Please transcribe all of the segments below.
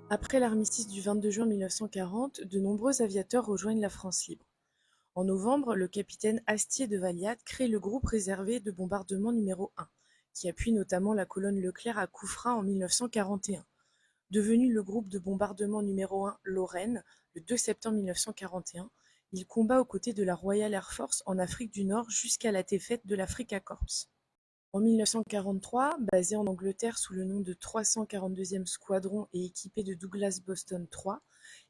Après l'armistice du 22 juin 1940, de nombreux aviateurs rejoignent la France libre. En novembre, le capitaine Astier de Valliat crée le groupe réservé de bombardement numéro 1, qui appuie notamment la colonne Leclerc à Couffrin en 1941. Devenu le groupe de bombardement numéro 1 Lorraine le 2 septembre 1941, il combat aux côtés de la Royal Air Force en Afrique du Nord jusqu'à la défaite de l'Afrika Korps. En 1943, basé en Angleterre sous le nom de 342e Squadron et équipé de Douglas Boston 3,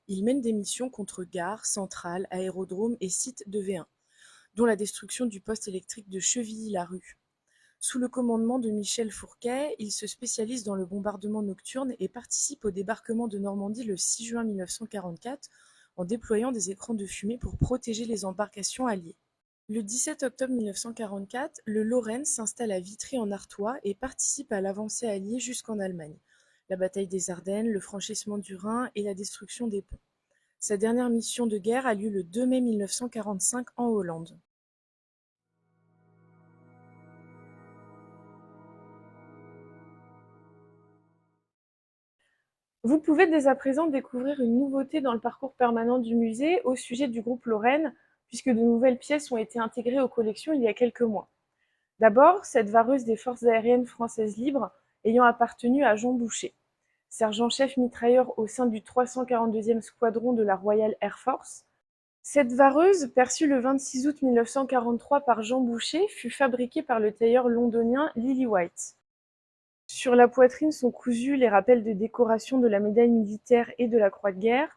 il mène des missions contre gares, centrales, aérodromes et sites de V1, dont la destruction du poste électrique de Chevilly-Larue. Sous le commandement de Michel Fourquet, il se spécialise dans le bombardement nocturne et participe au débarquement de Normandie le 6 juin 1944 en déployant des écrans de fumée pour protéger les embarcations alliées. Le 17 octobre 1944, le Lorraine s'installe à Vitry en Artois et participe à l'avancée alliée jusqu'en Allemagne, la bataille des Ardennes, le franchissement du Rhin et la destruction des ponts. Sa dernière mission de guerre a lieu le 2 mai 1945 en Hollande. Vous pouvez dès à présent découvrir une nouveauté dans le parcours permanent du musée au sujet du groupe Lorraine, puisque de nouvelles pièces ont été intégrées aux collections il y a quelques mois. D'abord, cette vareuse des forces aériennes françaises libres ayant appartenu à Jean Boucher, sergent-chef mitrailleur au sein du 342e Squadron de la Royal Air Force. Cette vareuse, perçue le 26 août 1943 par Jean Boucher, fut fabriquée par le tailleur londonien Lillywhite. Sur la poitrine sont cousus les rappels de décoration de la médaille militaire et de la croix de guerre,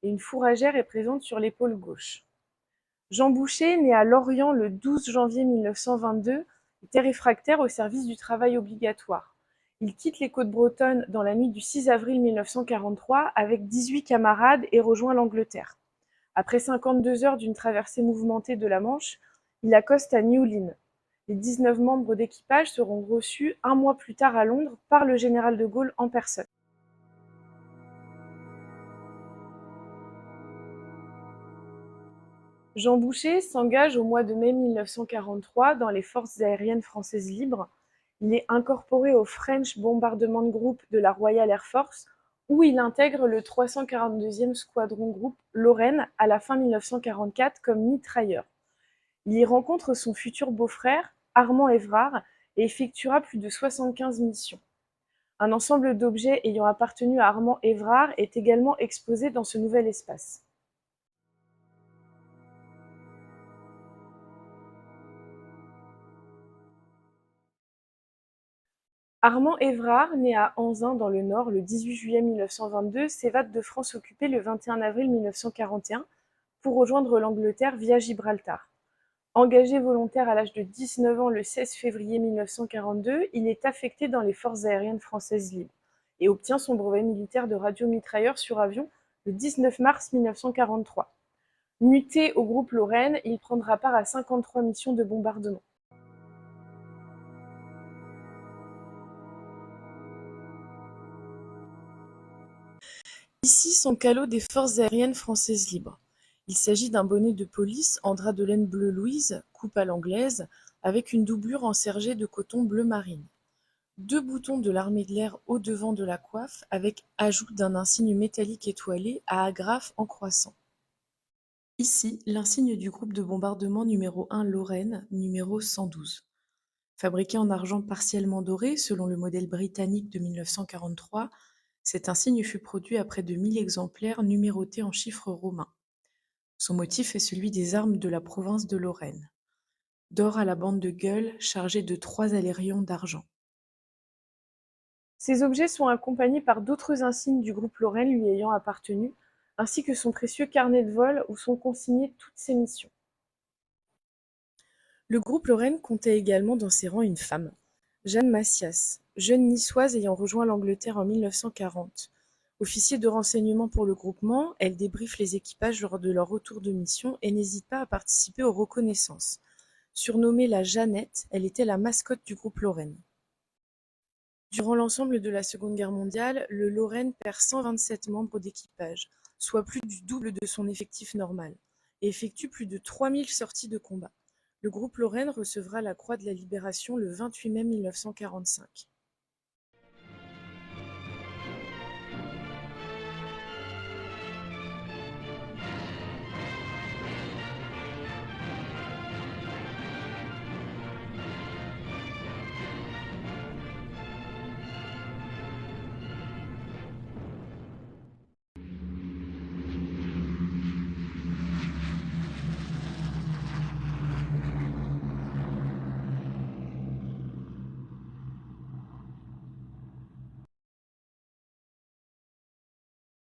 et une fourragère est présente sur l'épaule gauche. Jean Boucher, né à Lorient le 12 janvier 1922, était réfractaire au service du travail obligatoire. Il quitte les côtes bretonnes dans la nuit du 6 avril 1943 avec 18 camarades et rejoint l'Angleterre. Après 52 heures d'une traversée mouvementée de la Manche, il accoste à Newlyn. Les 19 membres d'équipage seront reçus un mois plus tard à Londres par le général de Gaulle en personne. Jean Boucher s'engage au mois de mai 1943 dans les forces aériennes françaises libres. Il est incorporé au French Bombardment Group de la Royal Air Force, où il intègre le 342e Squadron Group Lorraine à la fin 1944 comme mitrailleur. Il y rencontre son futur beau-frère, Armand Évrard, et effectuera plus de 75 missions. Un ensemble d'objets ayant appartenu à Armand Évrard est également exposé dans ce nouvel espace. Armand Évrard, né à Anzin dans le Nord le 18 juillet 1922, s'évade de France occupée le 21 avril 1941 pour rejoindre l'Angleterre via Gibraltar. Engagé volontaire à l'âge de 19 ans le 16 février 1942, il est affecté dans les forces aériennes françaises libres et obtient son brevet militaire de radiomitrailleur sur avion le 19 mars 1943. Muté au groupe Lorraine, il prendra part à 53 missions de bombardement. Ici son calot des forces aériennes françaises libres. Il s'agit d'un bonnet de police en drap de laine bleu Louise, coupe à l'anglaise, avec une doublure en sergé de coton bleu marine. 2 boutons de l'armée de l'air au devant de la coiffe, avec ajout d'un insigne métallique étoilé à agrafe en croissant. Ici, l'insigne du groupe de bombardement numéro 1 Lorraine, numéro 112. Fabriqué en argent partiellement doré, selon le modèle britannique de 1943, cet insigne fut produit à près de 1000 exemplaires numérotés en chiffres romains. Son motif est celui des armes de la province de Lorraine. D'or à la bande de gueule, chargée de 3 alérions d'argent. Ces objets sont accompagnés par d'autres insignes du groupe Lorraine lui ayant appartenu, ainsi que son précieux carnet de vol où sont consignées toutes ses missions. Le groupe Lorraine comptait également dans ses rangs une femme, Jeanne Massias, jeune niçoise ayant rejoint l'Angleterre en 1940. Officier de renseignement pour le groupement, elle débriefe les équipages lors de leur retour de mission et n'hésite pas à participer aux reconnaissances. Surnommée la Jeannette, elle était la mascotte du groupe Lorraine. Durant l'ensemble de la Seconde Guerre mondiale, le Lorraine perd 127 membres d'équipage, soit plus du double de son effectif normal, et effectue plus de 3000 sorties de combat. Le groupe Lorraine recevra la Croix de la Libération le 28 mai 1945.